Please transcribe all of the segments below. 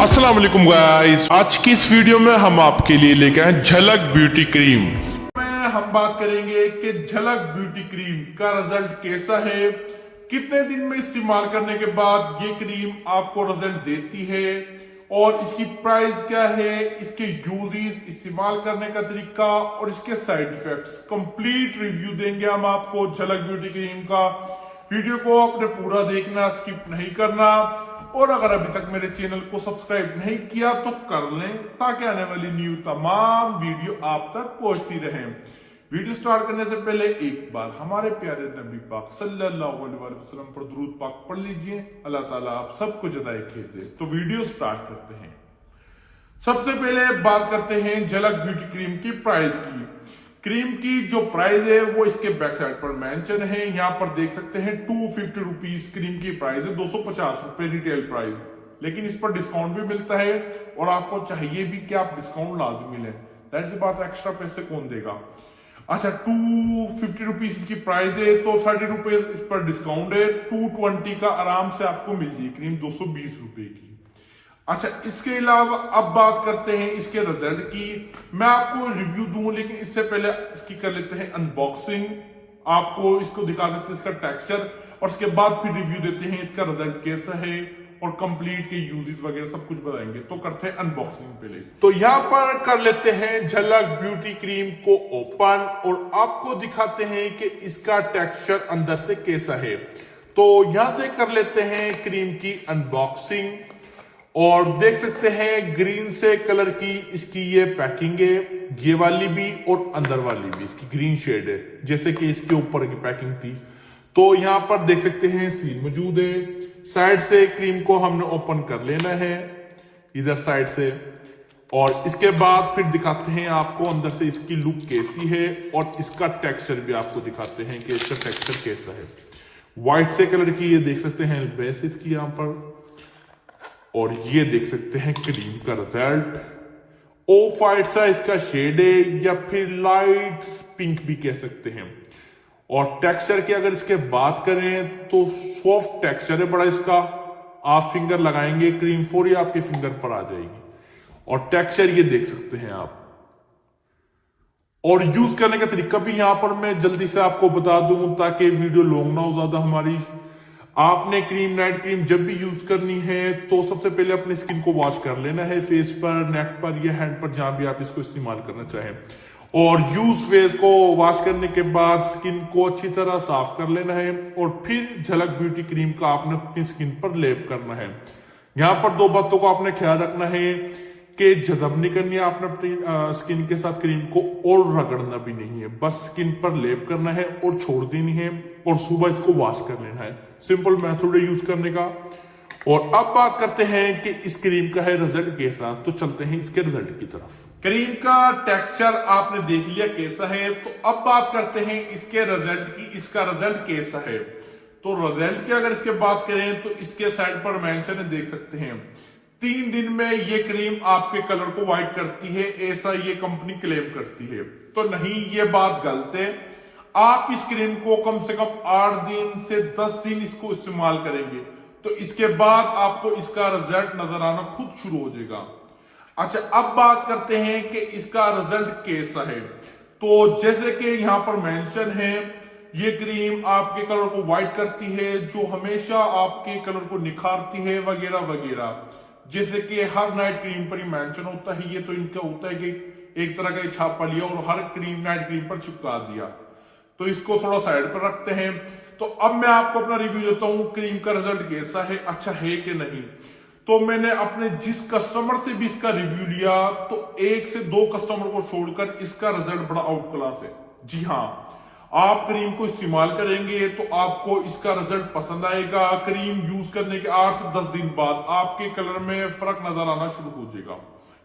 अस्सलाम वालेकुम गाइस, आज की इस वीडियो में हम आपके लिए लेके आए झलक ब्यूटी क्रीम में हम बात करेंगे कि झलक ब्यूटी क्रीम का रिजल्ट कैसा है, कितने दिन में इस्तेमाल करने के बाद ये क्रीम आपको रिजल्ट देती है और इसकी प्राइस क्या है, इसके यूजेस, इस्तेमाल करने का तरीका और इसके साइड इफेक्ट्स। कंप्लीट रिव्यू देंगे हम आपको झलक ब्यूटी क्रीम का। वीडियो को आपने पूरा देखना, स्किप नहीं करना। और अगर अभी तक मेरे चैनल को सब्सक्राइब नहीं किया तो कर लें ताकि आने वाली न्यू तमाम वीडियो आप तक पहुंचती रहे। वीडियो स्टार्ट करने से पहले एक बार हमारे प्यारे नबी पाक सल्लल्लाहु अलैहि वसल्लम पर दुरूद पाक पढ़ लीजिए। अल्लाह ताला आप सबको जज़ाए खैर दे। तो वीडियो स्टार्ट करते हैं। सबसे पहले बात करते हैं झलक ब्यूटी क्रीम की प्राइस की। क्रीम की जो प्राइस है वो इसके बैक साइड पर मेंशन है। यहाँ पर देख सकते हैं 250 रुपीज क्रीम की प्राइस है, 250 रुपए रिटेल प्राइस। लेकिन इस पर डिस्काउंट भी मिलता है और आपको चाहिए भी कि आप डिस्काउंट लाजमी लें। दैट सी बात, एक्स्ट्रा पैसे कौन देगा। अच्छा, 250 रुपीज की प्राइस है तो 30 रुपए इस पर डिस्काउंट है। 220 का आराम से आपको मिल जाएगी क्रीम, 220 रुपए की। अच्छा, इसके अलावा अब बात करते हैं इसके रिजल्ट की। मैं आपको रिव्यू दूं लेकिन इससे पहले इसकी कर लेते हैं अनबॉक्सिंग। आपको इसको दिखा देते हैं इसका टेक्सचर और उसके बाद फिर रिव्यू देते हैं इसका रिजल्ट कैसा है और कंप्लीट के यूजेस वगैरह सब कुछ बताएंगे। तो करते हैं अनबॉक्सिंग पहले। तो यहाँ पर कर लेते हैं झलक ब्यूटी क्रीम को ओपन और आपको दिखाते हैं कि इसका टेक्सचर अंदर से कैसा है। तो यहां से कर लेते हैं क्रीम की अनबॉक्सिंग और देख सकते हैं ग्रीन से कलर की इसकी ये पैकिंग है, ये वाली भी और अंदर वाली भी इसकी ग्रीन शेड है, जैसे कि इसके ऊपर की पैकिंग थी। तो यहां पर देख सकते हैं सील मौजूद है। साइड से क्रीम को हमने ओपन कर लेना है इधर साइड से और इसके बाद फिर दिखाते हैं आपको अंदर से इसकी लुक कैसी है और इसका टेक्सचर भी आपको दिखाते हैं कि इसका टेक्सचर कैसा है। व्हाइट से कलर की ये देख सकते हैं बेस इसकी यहाँ पर, और ये देख सकते हैं क्रीम का रिजल्ट। ऑफ वाइट सा इसका शेड है या फिर लाइट पिंक भी कह सकते हैं। और टेक्सचर की अगर इसके बात करें तो सॉफ्ट टेक्सचर है बड़ा इसका। आप फिंगर लगाएंगे क्रीम फौरी आपके फिंगर पर आ जाएगी और टेक्सचर ये देख सकते हैं आप। और यूज करने का तरीका भी यहां पर मैं जल्दी से आपको बता दूं ताकि वीडियो लॉन्ग ना हो ज्यादा हमारी। आपने क्रीम, नाइट क्रीम जब भी यूज करनी है तो सबसे पहले अपनी स्किन को वॉश कर लेना है, फेस पर, नेक पर या हैंड पर, जहां भी आप इसको इस्तेमाल करना चाहें। और यूज फेस को वॉश करने के बाद स्किन को अच्छी तरह साफ कर लेना है और फिर झलक ब्यूटी क्रीम का आपने अपनी स्किन पर लेप करना है। यहां पर दो बातों को आपने ख्याल रखना है कि जज़ब नहीं करनी है आपने अपनी स्किन के साथ क्रीम को और रगड़ना भी नहीं है, बस स्किन पर लेप करना है और छोड़ देनी है और सुबह इसको वॉश कर लेना है। सिंपल मेथड है यूज करने का। और अब बात करते हैं कि इस क्रीम का है रिजल्ट कैसा, तो चलते हैं इसके रिजल्ट की तरफ। क्रीम का टेक्सचर आपने देख लिया कैसा है, तो अब बात करते हैं इसके रिजल्ट की। इसका रिजल्ट कैसा है, तो रिजल्ट की अगर इसके बात करें तो इसके साइड पर मेंशन है, देख सकते हैं 3 दिन में ये क्रीम आपके कलर को व्हाइट करती है, ऐसा ये कंपनी क्लेम करती है। तो नहीं, ये बात गलत है। आप इस क्रीम को कम से कम 8 दिन से 10 दिन इसको इस्तेमाल करेंगे तो इसके बाद आपको इसका रिजल्ट नजर आना खुद शुरू हो जाएगा। अच्छा, अब बात करते हैं कि इसका रिजल्ट कैसा है। तो जैसे कि यहां पर मेंशन है, ये क्रीम आपके कलर को व्हाइट करती है, जो हमेशा आपके कलर को निखारती है वगैरह वगैरह। जैसे कि हर नाइट क्रीम पर ही मेंशन होता है, ये तो इनका होता है कि एक तरह का छापा लिया और हर क्रीम नाइट क्रीम पर चिपका दिया। तो इसको थोड़ा साइड पर रखते हैं। तो अब मैं आपको अपना रिव्यू देता हूं क्रीम का रिजल्ट कैसा है, अच्छा है कि नहीं। तो मैंने अपने जिस कस्टमर से भी इसका रिव्यू लिया तो 1 से 2 कस्टमर को छोड़कर इसका रिजल्ट बड़ा आउट क्लास है। जी हाँ, आप क्रीम को इस्तेमाल करेंगे तो आपको इसका रिजल्ट पसंद आएगा। क्रीम यूज करने के 8 से 10 दिन बाद आपके कलर में फर्क नजर आना शुरू हो जाएगा।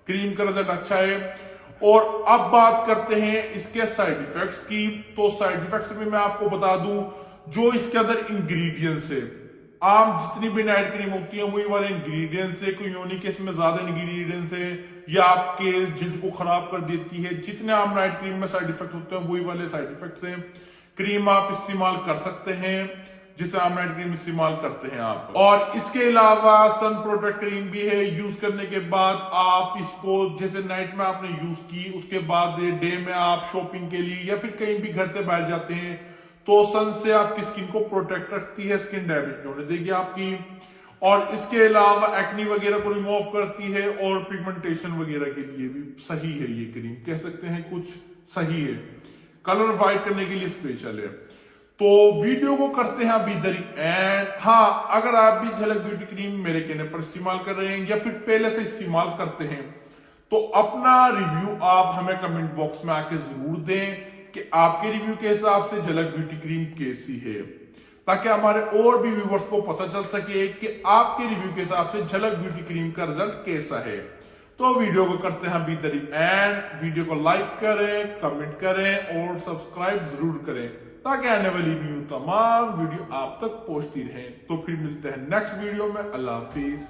क्रीम का रिजल्ट अच्छा है। और अब बात करते हैं इसके साइड इफेक्ट्स की। तो साइड इफेक्ट्स में मैं आपको बता दूं, जो इसके अंदर इंग्रेडिएंट्स है, आम जितनी भी नाइट क्रीम होती है वही वाले इंग्रेडिएंट्स है, कोई यूनिक है इसमें ज्यादा इंग्रेडिएंट्स है या आपके जिल्द को खराब कर देती है। जितने आम नाइट क्रीम में साइड इफेक्ट होते हैं वही वाले साइड इफेक्ट्स हैं। क्रीम आप इस्तेमाल कर सकते हैं, जिसे आप नाइट क्रीम इस्तेमाल करते हैं आप। और इसके अलावा सन प्रोटेक्ट क्रीम भी है। यूज करने के बाद आप इसको जैसे नाइट में आपने यूज की, उसके बाद डे में आप शॉपिंग के लिए या फिर कहीं भी घर से बाहर जाते हैं तो सन से आपकी स्किन को प्रोटेक्ट रखती है, स्किन डैमेज नहीं होने देगी आपकी। और इसके अलावा एक्नी वगैरह को रिमूव करती है और पिगमेंटेशन वगैरह के लिए भी सही है ये क्रीम, कह सकते हैं कुछ सही है। कलर वाइट करने के लिए स्पेशल है। तो वीडियो को करते हैं अभी इधर ही एंड हाँ, अगर आप भी झलक ब्यूटी क्रीम मेरे कहने पर इस्तेमाल कर रहे हैं या फिर पहले से इस्तेमाल करते हैं तो अपना रिव्यू आप हमें कमेंट बॉक्स में आके जरूर दें कि आपके रिव्यू के हिसाब से झलक ब्यूटी क्रीम कैसी है, ताकि हमारे और भी व्यूवर्स को पता चल सके कि आपके रिव्यू के हिसाब से झलक ब्यूटी क्रीम का रिजल्ट कैसा है। तो वीडियो को करते हैं अभी तरी एंड वीडियो को लाइक करें, कमेंट करें और सब्सक्राइब जरूर करें ताकि आने वाली वीडियो तमाम वीडियो आप तक पहुंचती रहे। तो फिर मिलते हैं नेक्स्ट वीडियो में। अल्लाह हाफिज।